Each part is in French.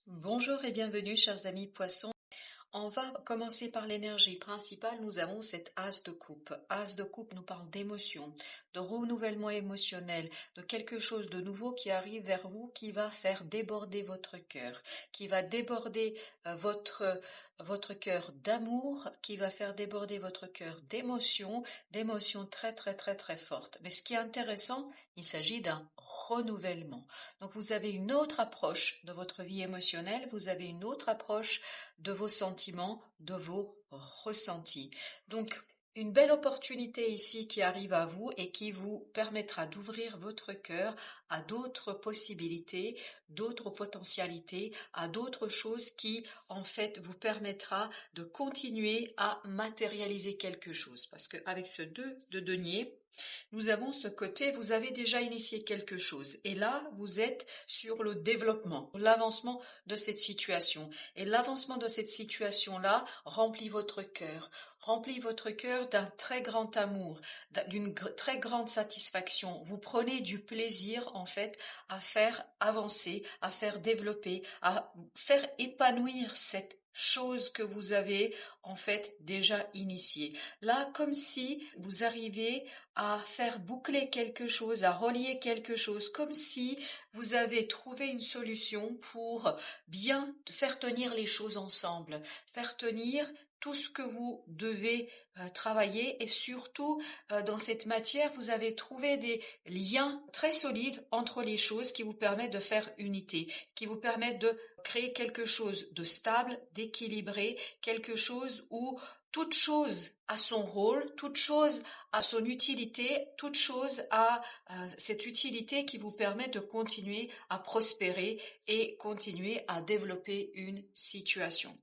Bonjour et bienvenue, chers amis poissons. On va commencer par l'énergie principale. Nous avons cet as de coupe. As de coupe nous parle d'émotion, de renouvellement émotionnel, de quelque chose de nouveau qui arrive vers vous, qui va faire déborder votre cœur, qui va déborder votre cœur d'amour, qui va faire déborder votre cœur d'émotions très très très très fortes. Mais ce qui est intéressant, il s'agit d'un renouvellement. Donc vous avez une autre approche de votre vie émotionnelle, vous avez une autre approche de vos sentiments, de vos ressentis. Donc, une belle opportunité ici qui arrive à vous et qui vous permettra d'ouvrir votre cœur à d'autres possibilités, d'autres potentialités, à d'autres choses qui, en fait, vous permettra de continuer à matérialiser quelque chose. Parce qu'avec ce 2 de denier, nous avons ce côté, vous avez déjà initié quelque chose. Et là, vous êtes sur le développement, l'avancement de cette situation. Et l'avancement de cette situation-là remplit votre cœur d'un très grand amour, d'une très grande satisfaction. Vous prenez du plaisir, en fait, à faire avancer, à faire développer, à faire épanouir cette chose que vous avez en fait déjà initiée. Là, comme si vous arrivez à faire boucler quelque chose, à relier quelque chose, comme si vous avez trouvé une solution pour bien faire tenir les choses ensemble, faire tenir tout ce que vous devez travailler et surtout dans cette matière, vous avez trouvé des liens très solides entre les choses qui vous permettent de faire unité, qui vous permettent de créer quelque chose de stable, d'équilibré, quelque chose où toute chose a son rôle, toute chose a son utilité, toute chose a cette utilité qui vous permet de continuer à prospérer et continuer à développer une situation.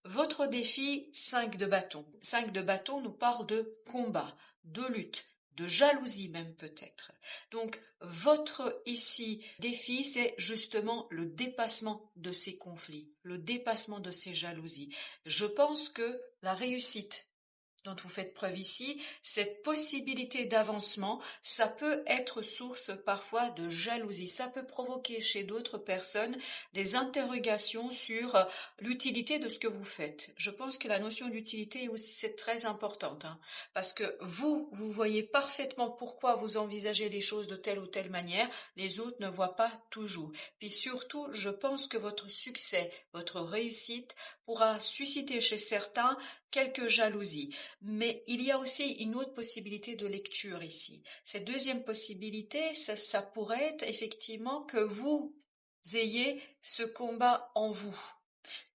Votre défi 5 de bâton. 5 de bâton nous parle de combat, de lutte, de jalousie même peut-être. Donc votre ici défi, c'est justement le dépassement de ces conflits, le dépassement de ces jalousies. Je pense que la réussite dont vous faites preuve ici, cette possibilité d'avancement, ça peut être source parfois de jalousie. Ça peut provoquer chez d'autres personnes des interrogations sur l'utilité de ce que vous faites. Je pense que la notion d'utilité est aussi c'est très importante, parce que vous voyez parfaitement pourquoi vous envisagez les choses de telle ou telle manière, les autres ne voient pas toujours. Puis surtout, je pense que votre succès, votre réussite pourra susciter chez certains quelques jalousies. Mais il y a aussi une autre possibilité de lecture ici. Cette deuxième possibilité, ça pourrait être effectivement que vous ayez ce combat en vous,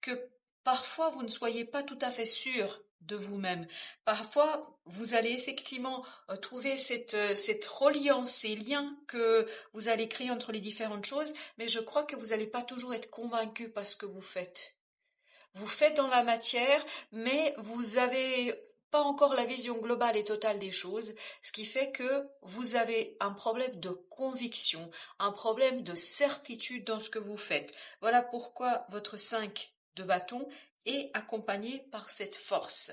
que parfois vous ne soyez pas tout à fait sûr de vous-même. Parfois, vous allez effectivement trouver cette reliance, ces liens que vous allez créer entre les différentes choses, mais je crois que vous n'allez pas toujours être convaincu par ce que vous faites. Vous faites dans la matière, mais vous avez pas encore la vision globale et totale des choses, ce qui fait que vous avez un problème de conviction, un problème de certitude dans ce que vous faites. Voilà pourquoi votre 5 de bâton est accompagné par cette force.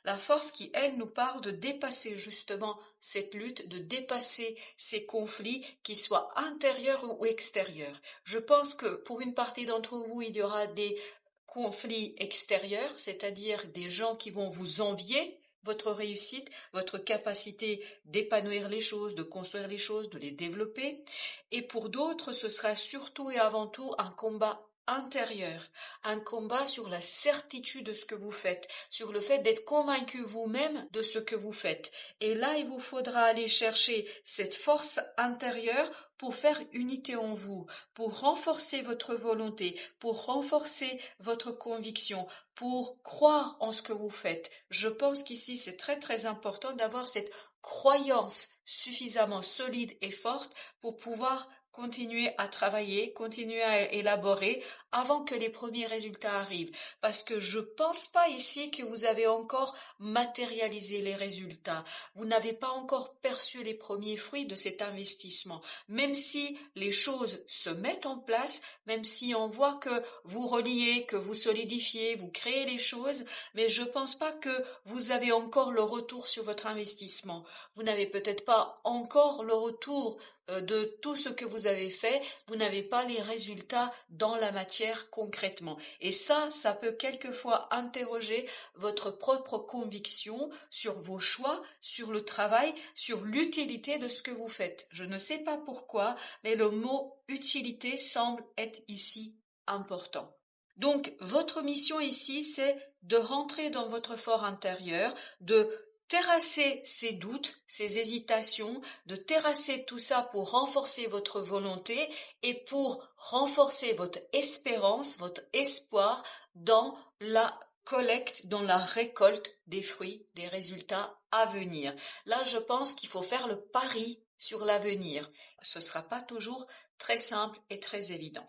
La force qui, elle, nous parle de dépasser justement cette lutte, de dépasser ces conflits, qu'ils soient intérieurs ou extérieurs. Je pense que pour une partie d'entre vous, il y aura des conflits extérieurs, c'est-à-dire des gens qui vont vous envier votre réussite, votre capacité d'épanouir les choses, de construire les choses, de les développer. Et pour d'autres, ce sera surtout et avant tout un combat intérieur, un combat sur la certitude de ce que vous faites, sur le fait d'être convaincu vous-même de ce que vous faites. Et là, il vous faudra aller chercher cette force intérieure pour faire unité en vous, pour renforcer votre volonté, pour renforcer votre conviction, pour croire en ce que vous faites. Je pense qu'ici, c'est très très important d'avoir cette croyance suffisamment solide et forte pour pouvoir continuer à travailler, continuer à élaborer avant que les premiers résultats arrivent. Parce que je pense pas ici que vous avez encore matérialisé les résultats. Vous n'avez pas encore perçu les premiers fruits de cet investissement. Même si les choses se mettent en place, même si on voit que vous reliez, que vous solidifiez, vous créez les choses, mais je pense pas que vous avez encore le retour sur votre investissement. Vous n'avez peut-être pas encore le retour de tout ce que vous avez fait, vous n'avez pas les résultats dans la matière concrètement. Et ça peut quelquefois interroger votre propre conviction sur vos choix, sur le travail, sur l'utilité de ce que vous faites. Je ne sais pas pourquoi, mais le mot utilité semble être ici important. Donc, votre mission ici, c'est de rentrer dans votre fort intérieur, de terrasser ces doutes, ces hésitations, de terrasser tout ça pour renforcer votre volonté et pour renforcer votre espérance, votre espoir dans la collecte, dans la récolte des fruits, des résultats à venir. Là, je pense qu'il faut faire le pari sur l'avenir. Ce ne sera pas toujours très simple et très évident.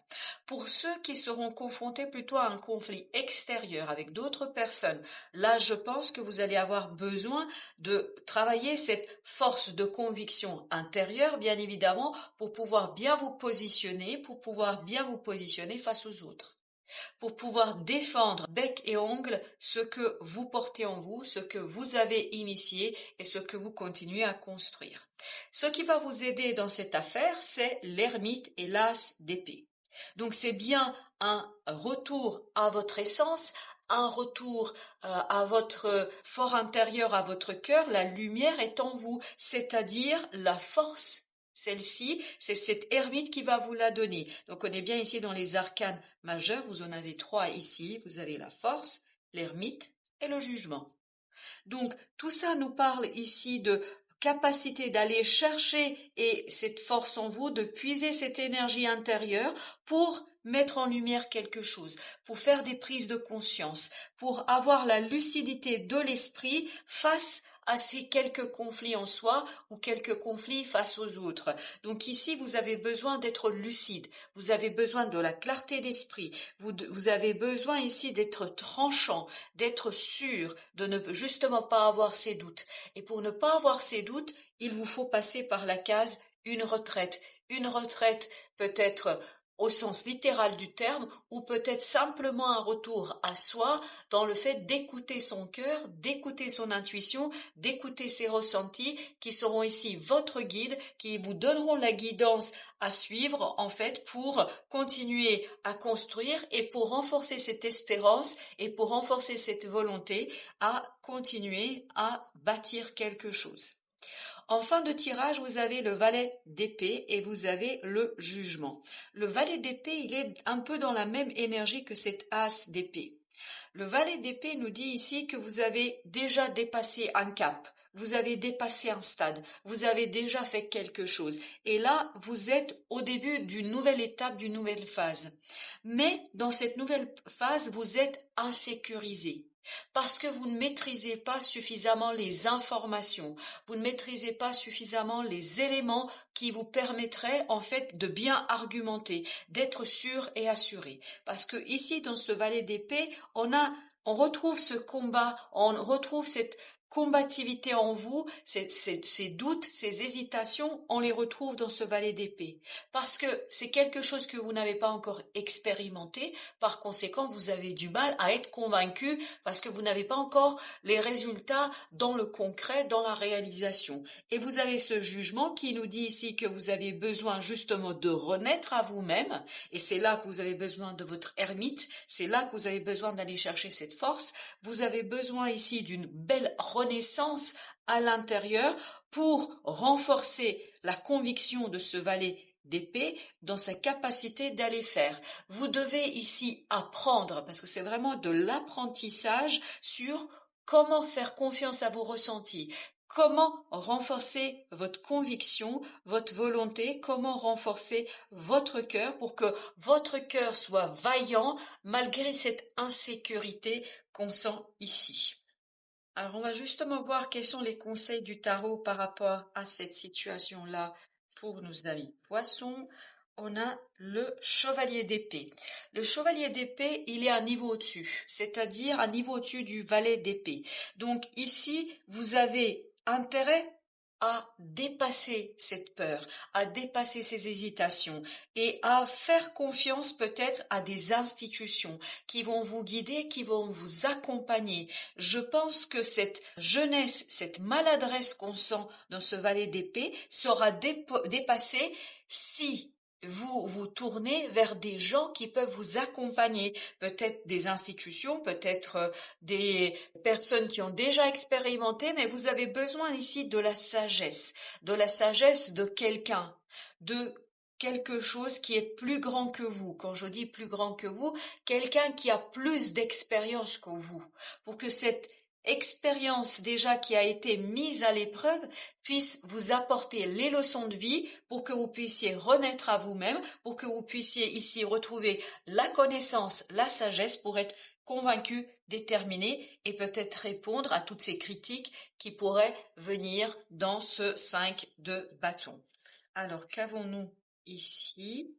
Pour ceux qui seront confrontés plutôt à un conflit extérieur avec d'autres personnes, là je pense que vous allez avoir besoin de travailler cette force de conviction intérieure, bien évidemment, pour pouvoir bien vous positionner, face aux autres, pour pouvoir défendre bec et ongle ce que vous portez en vous, ce que vous avez initié et ce que vous continuez à construire. Ce qui va vous aider dans cette affaire, c'est l'ermite et l'as d'épée. Donc c'est bien un retour à votre essence, un retour à votre fort intérieur, à votre cœur. La lumière est en vous, c'est-à-dire la force. Celle-ci, c'est cette ermite qui va vous la donner. Donc on est bien ici dans les arcanes majeurs, vous en avez 3 ici, vous avez la force, l'ermite et le jugement. Donc tout ça nous parle ici de capacité d'aller chercher et cette force en vous, de puiser cette énergie intérieure pour mettre en lumière quelque chose, pour faire des prises de conscience, pour avoir la lucidité de l'esprit face à ces quelques conflits en soi ou quelques conflits face aux autres. Donc ici, vous avez besoin d'être lucide, vous avez besoin de la clarté d'esprit, vous avez besoin ici d'être tranchant, d'être sûr, de ne justement pas avoir ces doutes. Et pour ne pas avoir ces doutes, il vous faut passer par la case une retraite. Une retraite peut-être au sens littéral du terme, ou peut-être simplement un retour à soi dans le fait d'écouter son cœur, d'écouter son intuition, d'écouter ses ressentis qui seront ici votre guide, qui vous donneront la guidance à suivre en fait pour continuer à construire et pour renforcer cette espérance et pour renforcer cette volonté à continuer à bâtir quelque chose. En fin de tirage, vous avez le valet d'épée et vous avez le jugement. Le valet d'épée, il est un peu dans la même énergie que cet as d'épée. Le valet d'épée nous dit ici que vous avez déjà dépassé un cap, vous avez dépassé un stade, vous avez déjà fait quelque chose. Et là, vous êtes au début d'une nouvelle étape, d'une nouvelle phase. Mais dans cette nouvelle phase, vous êtes insécurisé. Parce que vous ne maîtrisez pas suffisamment les informations, vous ne maîtrisez pas suffisamment les éléments qui vous permettraient en fait de bien argumenter, d'être sûr et assuré. Parce que ici, dans ce valet d'épée, on retrouve ce combat, on retrouve cette combativité en vous, ces doutes, ces hésitations, on les retrouve dans ce valet d'épée. Parce que c'est quelque chose que vous n'avez pas encore expérimenté, par conséquent, vous avez du mal à être convaincu parce que vous n'avez pas encore les résultats dans le concret, dans la réalisation. Et vous avez ce jugement qui nous dit ici que vous avez besoin justement de renaître à vous-même, et c'est là que vous avez besoin de votre ermite, c'est là que vous avez besoin d'aller chercher cette force, vous avez besoin ici d'une belle renaissance à l'intérieur pour renforcer la conviction de ce valet d'épée dans sa capacité d'aller faire. Vous devez ici apprendre, parce que c'est vraiment de l'apprentissage sur comment faire confiance à vos ressentis, comment renforcer votre conviction, votre volonté, comment renforcer votre cœur pour que votre cœur soit vaillant malgré cette insécurité qu'on sent ici. Alors, on va justement voir quels sont les conseils du tarot par rapport à cette situation-là pour nos amis poissons. On a le chevalier d'épée. Le chevalier d'épée, il est un niveau au-dessus, c'est-à-dire un niveau au-dessus du valet d'épée. Donc ici, vous avez intérêt à dépasser cette peur, à dépasser ces hésitations et à faire confiance peut-être à des institutions qui vont vous guider, qui vont vous accompagner. Je pense que cette jeunesse, cette maladresse qu'on sent dans ce valet d'épée sera dépassée si vous vous tournez vers des gens qui peuvent vous accompagner, peut-être des institutions, peut-être des personnes qui ont déjà expérimenté, mais vous avez besoin ici de la sagesse de quelqu'un, de quelque chose qui est plus grand que vous. Quand je dis plus grand que vous, quelqu'un qui a plus d'expérience que vous, pour que cette expérience déjà qui a été mise à l'épreuve puisse vous apporter les leçons de vie pour que vous puissiez renaître à vous-même, pour que vous puissiez ici retrouver la connaissance, la sagesse pour être convaincu, déterminé et peut-être répondre à toutes ces critiques qui pourraient venir dans ce 5 de bâton. Alors, qu'avons-nous ici?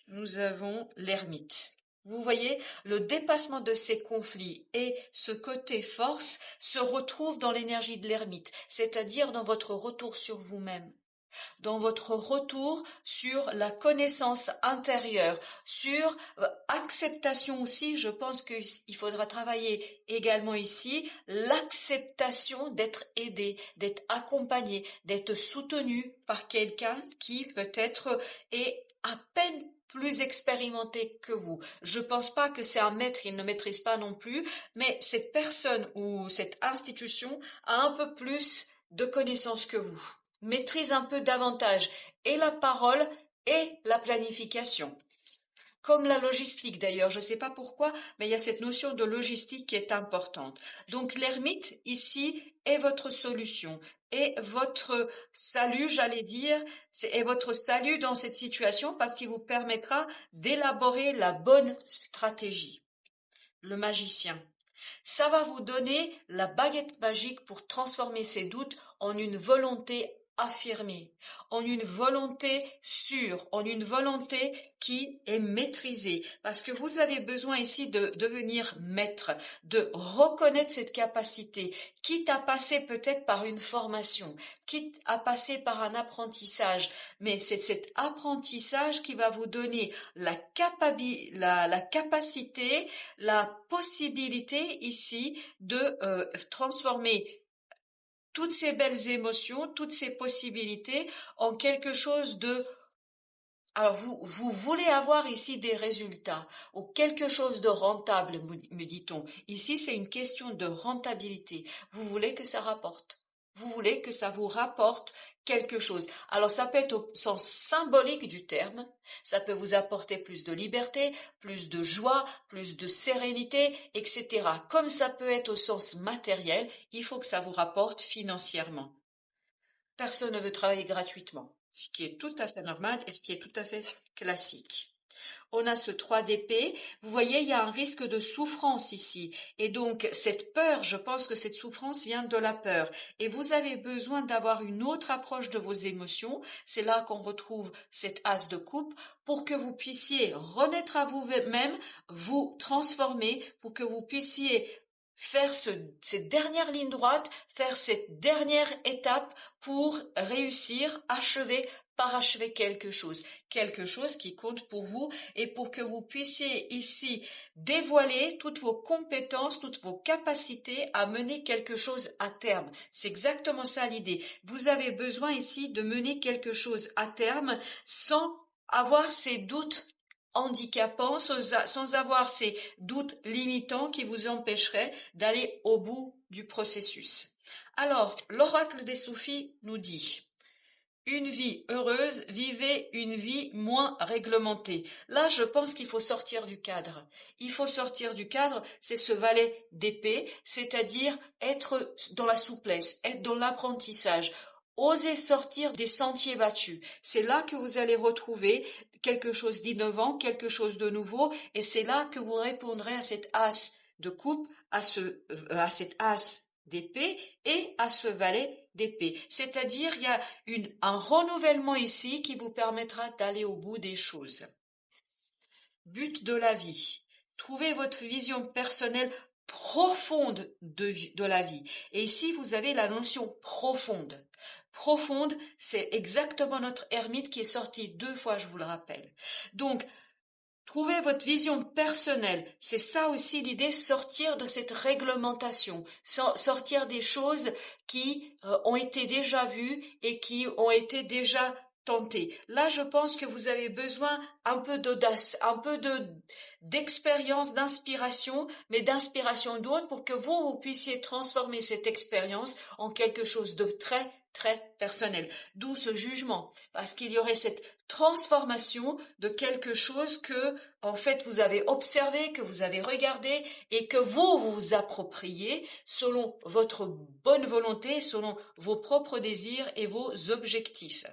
Nous avons l'ermite. Vous voyez, le dépassement de ces conflits et ce côté force se retrouve dans l'énergie de l'ermite, c'est-à-dire dans votre retour sur vous-même, dans votre retour sur la connaissance intérieure, sur acceptation aussi. Je pense qu'il faudra travailler également ici l'acceptation d'être aidé, d'être accompagné, d'être soutenu par quelqu'un qui peut-être est à peine plus expérimenté que vous. Je pense pas que c'est un maître, il ne maîtrise pas non plus, mais cette personne ou cette institution a un peu plus de connaissances que vous, maîtrise un peu davantage et la parole et la planification. Comme la logistique d'ailleurs, je ne sais pas pourquoi, mais il y a cette notion de logistique qui est importante. Donc l'ermite ici est votre solution, est votre salut, j'allais dire, est votre salut dans cette situation parce qu'il vous permettra d'élaborer la bonne stratégie. Le magicien. Ça va vous donner la baguette magique pour transformer ces doutes en une volonté affirmée, en une volonté sûre, en une volonté qui est maîtrisée. Parce que vous avez besoin ici de devenir maître, de reconnaître cette capacité, quitte à passer peut-être par une formation, quitte à passer par un apprentissage. Mais c'est cet apprentissage qui va vous donner la capacité, la possibilité ici de transformer toutes ces belles émotions, toutes ces possibilités en quelque chose de... Alors vous voulez avoir ici des résultats ou quelque chose de rentable, me dit-on. Ici, c'est une question de rentabilité. Vous voulez que ça rapporte. Vous voulez que ça vous rapporte quelque chose. Alors ça peut être au sens symbolique du terme, ça peut vous apporter plus de liberté, plus de joie, plus de sérénité, etc. Comme ça peut être au sens matériel, il faut que ça vous rapporte financièrement. Personne ne veut travailler gratuitement, ce qui est tout à fait normal et ce qui est tout à fait classique. On a ce 3 d'épée. Vous voyez, il y a un risque de souffrance ici. Et donc, cette peur, je pense que cette souffrance vient de la peur. Et vous avez besoin d'avoir une autre approche de vos émotions. C'est là qu'on retrouve cet as de coupe pour que vous puissiez renaître à vous-même, vous transformer, pour que vous puissiez faire cette dernière ligne droite, faire cette dernière étape pour réussir, parachever quelque chose qui compte pour vous et pour que vous puissiez ici dévoiler toutes vos compétences, toutes vos capacités à mener quelque chose à terme. C'est exactement ça l'idée. Vous avez besoin ici de mener quelque chose à terme sans avoir ces doutes handicapants, sans avoir ces doutes limitants qui vous empêcheraient d'aller au bout du processus. Alors, l'oracle des soufis nous dit: une vie heureuse, vivez une vie moins réglementée. Là, je pense qu'il faut sortir du cadre. Il faut sortir du cadre, c'est ce valet d'épée, c'est-à-dire être dans la souplesse, être dans l'apprentissage. Osez sortir des sentiers battus. C'est là que vous allez retrouver quelque chose d'innovant, quelque chose de nouveau, et c'est là que vous répondrez à cet as de coupe, à cet as d'épée et à ce valet d'épée. C'est-à-dire, il y a un renouvellement ici qui vous permettra d'aller au bout des choses. But de la vie. Trouvez votre vision personnelle profonde de la vie. Et ici, vous avez la notion profonde. profonde, c'est exactement notre ermite qui est sorti 2 fois, je vous le rappelle. Donc, trouvez votre vision personnelle. C'est ça aussi l'idée, sortir de cette réglementation, sortir des choses qui ont été déjà vues et qui ont été déjà tentées. Là, je pense que vous avez besoin un peu d'audace, un peu d'expérience, d'inspiration, mais d'inspiration d'autres pour que vous puissiez transformer cette expérience en quelque chose de très, très personnel. D'où ce jugement, parce qu'il y aurait cette transformation de quelque chose que, en fait, vous avez observé, que vous avez regardé et que vous vous appropriez selon votre bonne volonté, selon vos propres désirs et vos objectifs.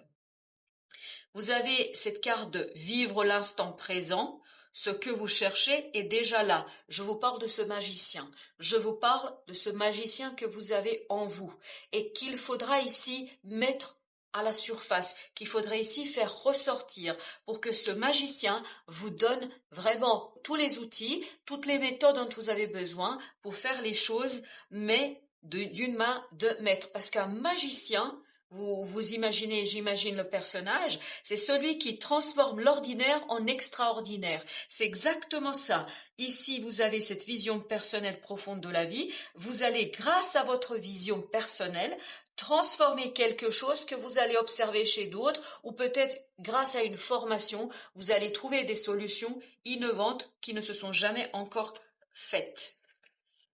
Vous avez cette carte de vivre l'instant présent. Ce que vous cherchez est déjà là. Je vous parle de ce magicien. Je vous parle de ce magicien que vous avez en vous et qu'il faudra ici mettre à la surface, qu'il faudrait ici faire ressortir pour que ce magicien vous donne vraiment tous les outils, toutes les méthodes dont vous avez besoin pour faire les choses, mais d'une main de maître. Parce qu'un magicien, vous imaginez, j'imagine le personnage, c'est celui qui transforme l'ordinaire en extraordinaire. C'est exactement ça. Ici, vous avez cette vision personnelle profonde de la vie. Vous allez, grâce à votre vision personnelle, transformer quelque chose que vous allez observer chez d'autres ou peut-être grâce à une formation, vous allez trouver des solutions innovantes qui ne se sont jamais encore faites.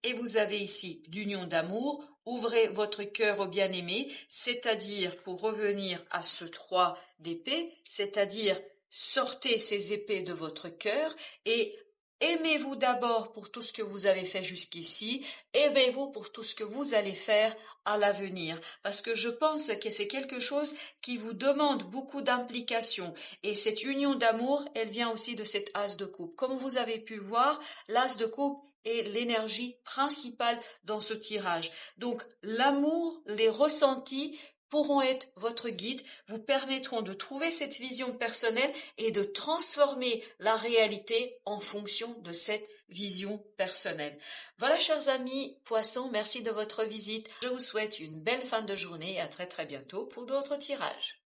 Et vous avez ici l'union d'amour. Ouvrez votre cœur au bien-aimé, c'est-à-dire, pour revenir à ce 3 d'épée, c'est-à-dire sortez ces épées de votre cœur et aimez-vous d'abord pour tout ce que vous avez fait jusqu'ici, aimez-vous pour tout ce que vous allez faire à l'avenir, parce que je pense que c'est quelque chose qui vous demande beaucoup d'implication et cette union d'amour, elle vient aussi de cet as de coupe. Comme vous avez pu voir, l'as de coupe est l'énergie principale dans ce tirage. Donc l'amour, les ressentis pourront être votre guide, vous permettront de trouver cette vision personnelle et de transformer la réalité en fonction de cette vision personnelle. Voilà, chers amis poissons, merci de votre visite. Je vous souhaite une belle fin de journée et à très très bientôt pour d'autres tirages.